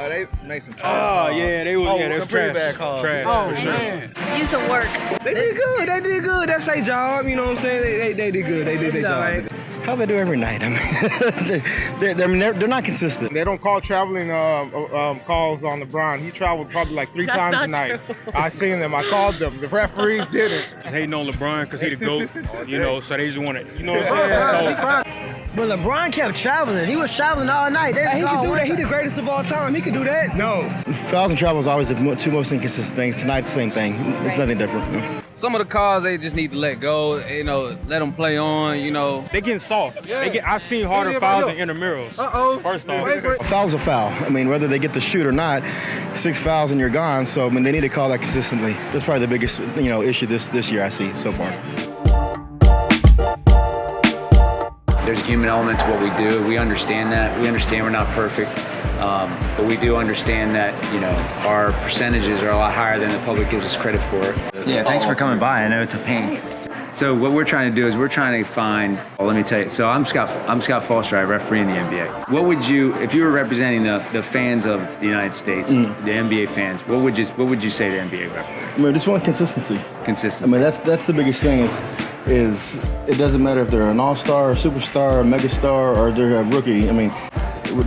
They make some trash. Oh yeah, they was that's pretty trash. bad calls. Trash. Oh for sure. man. Use some work. They did good. They did good. That's their job. You know what I'm saying? They did good. They did their job. Right. How they do every night? I mean, they're not consistent. They don't call traveling calls on LeBron. He traveled probably like three times a night. I seen them. I called them. The referees didn't. Hating on LeBron because he the GOAT, you know, so they just want to, you know what I'm saying? But LeBron kept traveling. He was traveling all night. Hey, he can do that. He the greatest of all time. He can do that. No. Fouls and travel is always the two most inconsistent things. Tonight's the same thing. It's nothing different. Some of the calls they just need to let go. You know, let them play on. You know, They getting soft. Yeah. I've seen harder fouls than intramurals. First off. A foul's a foul. I mean, whether they get the shoot or not, 6 fouls and you're gone. So I mean, they need to call that consistently. That's probably the biggest issue this year I see so far. There's a human element to what we do. We understand that. We understand we're not perfect. But we do understand that, our percentages are a lot higher than the public gives us credit for. Yeah, thanks for coming by. I know it's a pain. So what we're trying to do is we're trying to find, let me tell you, so I'm Scott Foster, I referee in the NBA. What would you, if you were representing the fans of the United States, the NBA fans, what would you say to NBA referee? I mean, just want consistency. Consistency. I mean, that's the biggest thing is it doesn't matter if they're an all-star, a superstar, a megastar, or they're a rookie. I mean,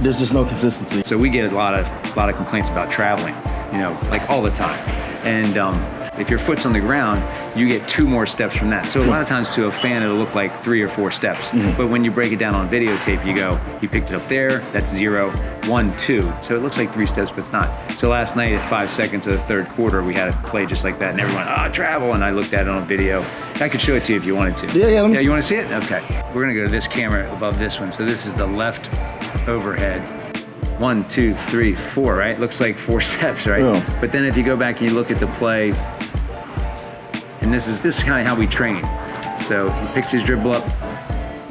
there's just no consistency. So we get a lot of complaints about traveling, like all the time. And if your foot's on the ground, you get 2 more steps from that. So a lot of times to a fan, it'll look like 3 or 4 steps. But when you break it down on videotape, you go, he picked it up there, that's 0, 1, 2. So it looks like 3 steps, but it's not. So last night at 5 seconds of the third quarter, we had a play just like that, and everyone, travel, and I looked at it on video. I could show it to you if you wanted to. Yeah, Yeah, you want to see it? Okay. We're gonna go to this camera above this one. So this is the left overhead. 1, 2, 3, 4, right? Looks like 4 steps, right? Yeah. But then if you go back and you look at the play, and this is kind of how we train. So he picks his dribble up.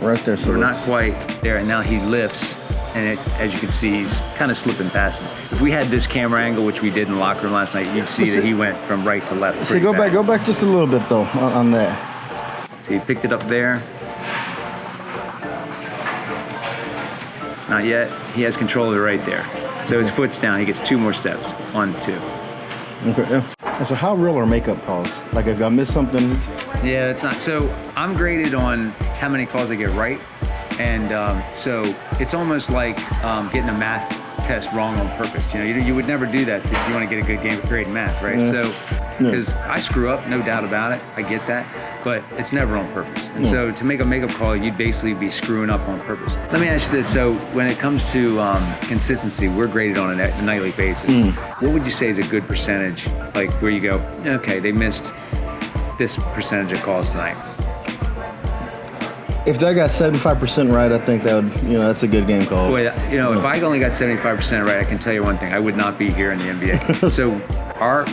Right there. So we're not quite there, and now he lifts, and as you can see, he's kind of slipping past me. If we had this camera angle, which we did in the locker room last night, you'd see that he went from right to left. So go back just a little bit though on that. So he picked it up there. Not yet. He has control of it right there. So his foot's down. He gets 2 more steps. 1, 2. Okay. Yeah. And so how real are makeup calls? Like if I miss something? Yeah, it's not. So I'm graded on how many calls I get right. And so it's almost like getting a math test wrong on purpose. You would never do that if you want to get a good grade in math, right? Yeah. So, because I screw up, no doubt about it. I get that. But it's never on purpose. And so to make a makeup call, you'd basically be screwing up on purpose. Let me ask you this. So when it comes to consistency, we're graded on a nightly basis. What would you say is a good percentage? Like where you go, okay, they missed this percentage of calls tonight. If they got 75% right, I think that would, that's a good game call. Boy, if I only got 75% right, I can tell you one thing: I would not be here in the NBA. So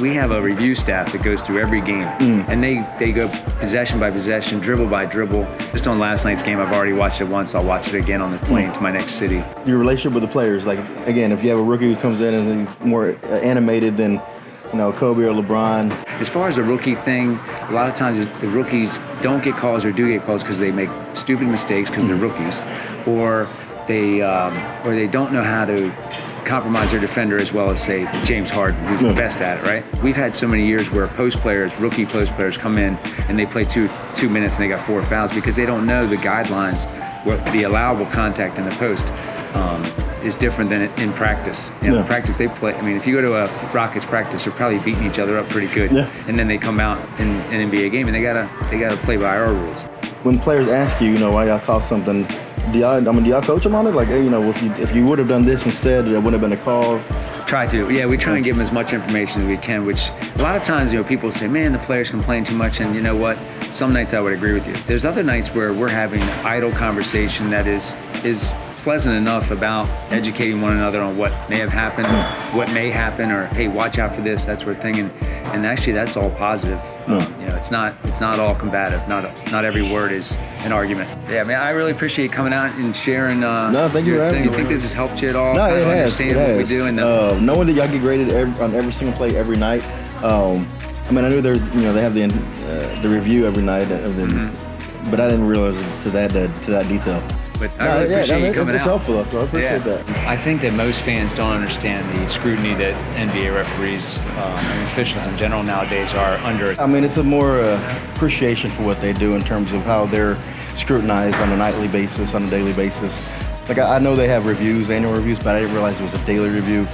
we have a review staff that goes through every game, and they go possession by possession, dribble by dribble. Just on last night's game, I've already watched it once. I'll watch it again on the plane to my next city. Your relationship with the players, like again, if you have a rookie who comes in and he's more animated than Kobe or LeBron. As far as the rookie thing, a lot of times the rookies don't get calls or do get calls because they make stupid mistakes because they're rookies, or they don't know how to compromise their defender as well as, say, James Harden, who's the best at it, right? We've had so many years where rookie post players come in and they play two minutes and they got 4 fouls because they don't know the guidelines, what the allowable contact in the post. Is different than in practice. In practice they play. I mean, if you go to a Rockets practice, they're probably beating each other up pretty good. Yeah. And then they come out in an NBA game and they gotta play by our rules. When players ask you, why y'all call something, do y'all coach them on it? Like, hey, if you would have done this instead, it would have been a call. Try to. Yeah, we try and give them as much information as we can. Which a lot of times, people say, man, the players complain too much, and you know what? Some nights I would agree with you. There's other nights where we're having idle conversation that is pleasant enough about educating one another on what may have happened, what may happen, or hey, watch out for this, that sort of thing. And actually, that's all positive. It's not all combative. Not every word is an argument. Yeah, man, I really appreciate coming out and sharing. No, thank you for having me. You think this has helped you at all? No, it has. Understand what we do. And knowing that y'all get graded on every single play every night. I knew there's they have the review every night, but I didn't realize to that detail. But I really appreciate you coming it's out. helpful, so I appreciate that. I think that most fans don't understand the scrutiny that NBA referees and officials in general nowadays are under. I mean, it's a more appreciation for what they do in terms of how they're scrutinized on a nightly basis, on a daily basis. Like, I know they have reviews, annual reviews, but I didn't realize it was a daily review.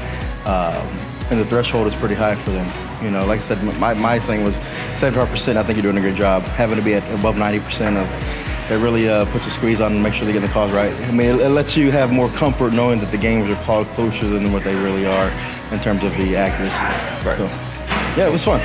And the threshold is pretty high for them. You know, like I said, my thing was 75%. I think you're doing a good job. Having to be at above 90% it really puts a squeeze on and make sure they get the calls right. I mean, it lets you have more comfort knowing that the games are called closer than what they really are in terms of the accuracy. Right. So, yeah, it was fun.